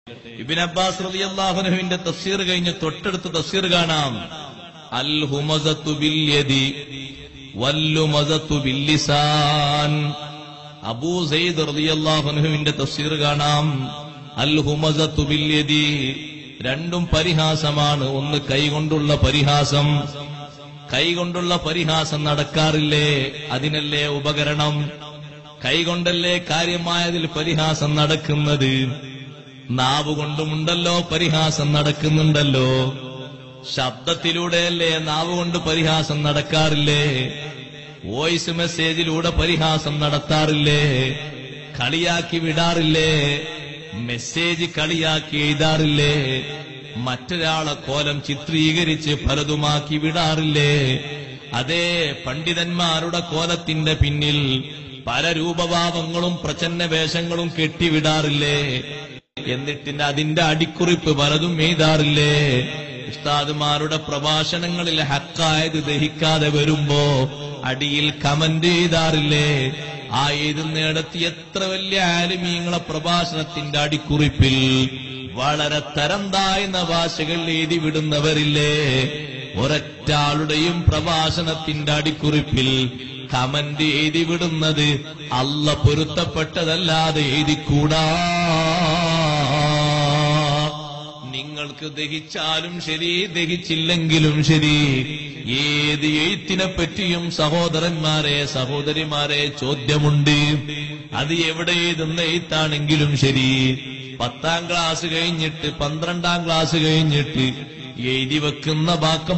Ibn Abbas റളിയല്ലാഹു അൻഹുവിന്റെ തഫ്സീർ കഴിഞ്ഞ് തൊട്ടടുത്ത് തഫ്സീർ കാണാം. അൽ ഹുമസത്തു ബിൽ യദി വല്ലുമസത്തു ബിൽ ലിസാൻ. അബൂ സയ്യിദ് റളിയല്ലാഹു അൻഹുവിന്റെ തഫ്സീർ കാണാം. അൽ ഹുമസത്തു ബിൽ യദി, രണ്ടും പരിഹാസമാണ്. ഒന്ന് കൈകൊണ്ടുള്ള പരിഹാസം. കൈകൊണ്ടുള്ള പരിഹാസം നടക്കാറില്ലേ? അതിനല്ലേ ഉപകരണം. കൈകൊണ്ടല്ലേ കാര്യമായതിൽ പരിഹാസം നടക്കുന്നത്. നാവുകൊണ്ടുമുണ്ടല്ലോ പരിഹാസം നടക്കുന്നുണ്ടല്ലോ. ശബ്ദത്തിലൂടെയല്ലേ നാവുകൊണ്ട് പരിഹാസം നടക്കാറില്ലേ? വോയിസ് മെസ്സേജിലൂടെ പരിഹാസം നടത്താറില്ലേ? കളിയാക്കി വിടാറില്ലേ? മെസ്സേജ് കളിയാക്കി എഴുതാറില്ലേ? മറ്റൊരാളെ കോലം ചിത്രീകരിച്ച് പലതുമാക്കി വിടാറില്ലേ? അതേ പണ്ഡിതന്മാരുടെ കോലത്തിന്റെ പിന്നിൽ പല രൂപഭാവങ്ങളും പ്രച്ഛന്ന വേഷങ്ങളും കെട്ടിവിടാറില്ലേ? എന്നിട്ട് അതിന്റെ അടിക്കുറിപ്പ് പലതും എഴുതാറില്ലേ? ഉസ്താദുമാരുടെ പ്രഭാഷണങ്ങളിൽ ഹക്കായത് ദഹിക്കാതെ വരുമ്പോ അടിയിൽ കമന്റ് എഴുതാറില്ലേ? ആ എഴുതുന്നിടത്ത് എത്ര വലിയ ആലിമീങ്ങളെ പ്രഭാഷണത്തിന്റെ അടിക്കുറിപ്പിൽ വളരെ തരം താഴ്ന്ന ഭാഷകൾ എഴുതി വിടുന്നവരില്ലേ? ഒരൊറ്റാളുടെയും പ്രഭാഷണത്തിന്റെ അടിക്കുറിപ്പിൽ കമന്റ് എഴുതി വിടുന്നത് അല്ല പൊരുത്തപ്പെട്ടതല്ലാതെ എഴുതിക്കൂടാ. നിങ്ങൾക്ക് ദഹിച്ചാലും ശരി, ദഹിച്ചില്ലെങ്കിലും ശരി, ഏത് എഴുത്തിനെ പറ്റിയും സഹോദരന്മാരെ സഹോദരിമാരെ ചോദ്യമുണ്ട്. അത് എവിടെ എഴുതുന്ന എഴുത്താണെങ്കിലും ശരി, 10ാം ക്ലാസ് കഴിഞ്ഞിട്ട് 12ാം ക്ലാസ് കഴിഞ്ഞിട്ട് എഴുതി വെക്കുന്ന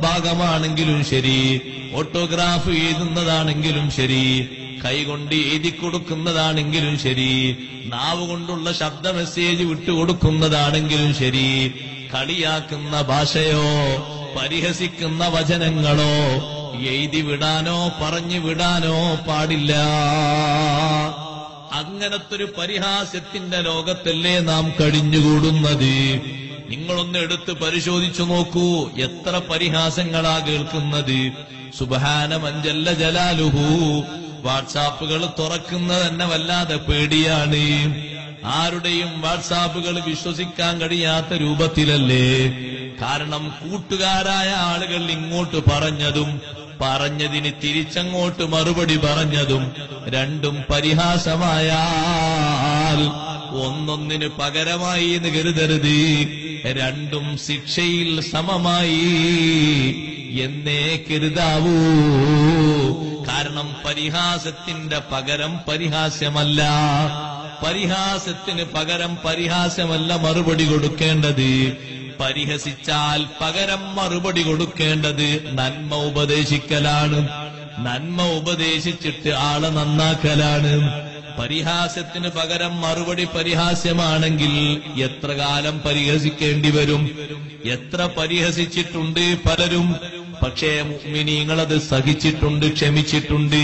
ഭാഗമാണെങ്കിലും ശരി, ഓട്ടോഗ്രാഫ് എഴുതുന്നതാണെങ്കിലും ശരി, കൈകൊണ്ട് എഴുതി കൊടുക്കുന്നതാണെങ്കിലും ശരി, നാവ് കൊണ്ടുള്ള ശബ്ദ മെസ്സേജ് വിട്ടുകൊടുക്കുന്നതാണെങ്കിലും ശരി, കളിയാക്കുന്ന ഭാഷയോ പരിഹസിക്കുന്ന വചനങ്ങളോ എഴുതി വിടാനോ പറഞ്ഞു വിടാനോ പാടില്ല. അങ്ങനത്തൊരു പരിഹാസ്യത്തിന്റെ ലോകത്തല്ലേ നാം കഴിഞ്ഞുകൂടുന്നത്. നിങ്ങളൊന്ന് എടുത്ത് പരിശോധിച്ചു നോക്കൂ, എത്ര പരിഹാസങ്ങളാ കേൾക്കുന്നത്. സുബ്ഹാന മൻ ജല്ല ജലാലുഹു. വാട്സാപ്പുകൾ തുറക്കുന്നത് തന്നെ വല്ലാതെ പേടിയാണ്. ആരുടെയും വാട്സാപ്പുകൾ വിശ്വസിക്കാൻ കഴിയാത്ത രൂപത്തിലല്ലേ. കാരണം കൂട്ടുകാരായ ആളുകൾ ഇങ്ങോട്ട് പറഞ്ഞതും പറഞ്ഞതിന് തിരിച്ചങ്ങോട്ട് മറുപടി പറഞ്ഞതും രണ്ടും പരിഹാസമായാൽ ഒന്നൊന്നിന് പകരമായി എന്ന് കരുതരുത്. രണ്ടും ശിക്ഷയിൽ സമമായി എന്നേ കരുതാവൂ. കാരണം പരിഹാസത്തിന്റെ പകരം പരിഹാസ്യമല്ല, പരിഹാസത്തിന് പകരം പരിഹാസ്യമല്ല മറുപടി കൊടുക്കേണ്ടത്. പരിഹസിച്ചാൽ പകരം മറുപടി കൊടുക്കേണ്ടത് നന്മ ഉപദേശിക്കലാണ്. നന്മ ഉപദേശിച്ചിട്ട് ആളെ നന്നാക്കലാണ്. പരിഹാസത്തിന് പകരം മറുപടി പരിഹാസ്യമാണെങ്കിൽ എത്ര കാലം പരിഹസിക്കേണ്ടി വരും. എത്ര പരിഹസിച്ചിട്ടുണ്ട് പലരും. പക്ഷേ മുഅ്മിനീങ്ങളത് സഹിച്ചിട്ടുണ്ട്, ക്ഷമിച്ചിട്ടുണ്ട്.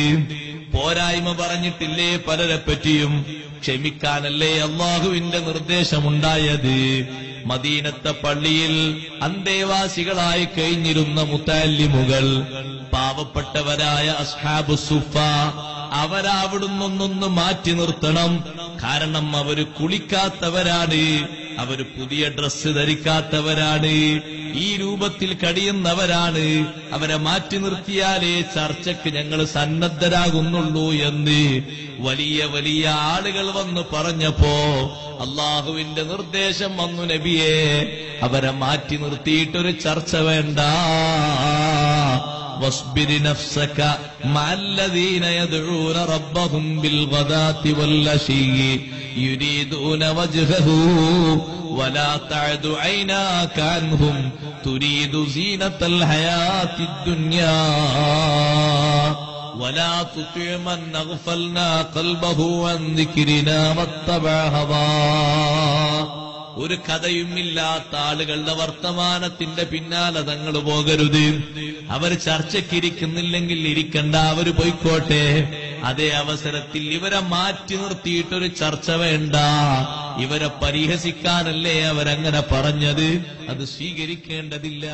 പോരായ്മ പറഞ്ഞിട്ടില്ലേ പലരെ പറ്റിയും. ക്ഷമിക്കാനല്ലേ അല്ലാഹുവിന്റെ നിർദ്ദേശമുണ്ടായത്. മദീനത്തെ പള്ളിയിൽ അന്തേവാസികളായി കഴിഞ്ഞിരുന്ന മുതല്ലിമുകൾ, പാവപ്പെട്ടവരായ അസ്ഹാബു സുഫ, അവരവിടുന്നൊന്നൊന്ന് മാറ്റി നിർത്തണം. കാരണം അവര് കുളിക്കാത്തവരാണ്, അവര് പുതിയ ഡ്രസ്സ് ധരിക്കാത്തവരാണ്, ഈ രൂപത്തിൽ കഴിയുന്നവരാണ്. അവരെ മാറ്റി നിർത്തിയാലേ ചർച്ചയ്ക്ക് ഞങ്ങൾ സന്നദ്ധരാകുന്നുള്ളൂ എന്ന് വലിയ വലിയ ആളുകൾ വന്ന് പറഞ്ഞപ്പോ അള്ളാഹുവിന്റെ നിർദ്ദേശം വന്നു, നബിയെ അവരെ മാറ്റി നിർത്തിയിട്ടൊരു ചർച്ച വേണ്ട. واصبر نفسك مع الذين يدعون ربهم بالغداة والعشي يريدون وجهه ولا تعد عيناك عنهم تريد زينة الحياة الدنيا ولا تطع من أغفلنا قلبه عن ذكرنا واتبع هواه. ഒരു കഥയുമില്ലാത്ത ആളുകളുടെ വർത്തമാനത്തിന്റെ പിന്നാലെ തങ്ങൾ പോകരുത്. അവർ ചർച്ചയ്ക്കിരിക്കുന്നില്ലെങ്കിൽ ഇരിക്കണ്ട, അവര് പോയിക്കോട്ടെ. അതേ അവസരത്തിൽ ഇവരെ മാറ്റി നിർത്തിയിട്ടൊരു ചർച്ച വേണ്ട. ഇവരെ പരിഹസിക്കാനല്ലേ അവരങ്ങനെ പറഞ്ഞത്, അത് സ്വീകരിക്കേണ്ടതില്ല.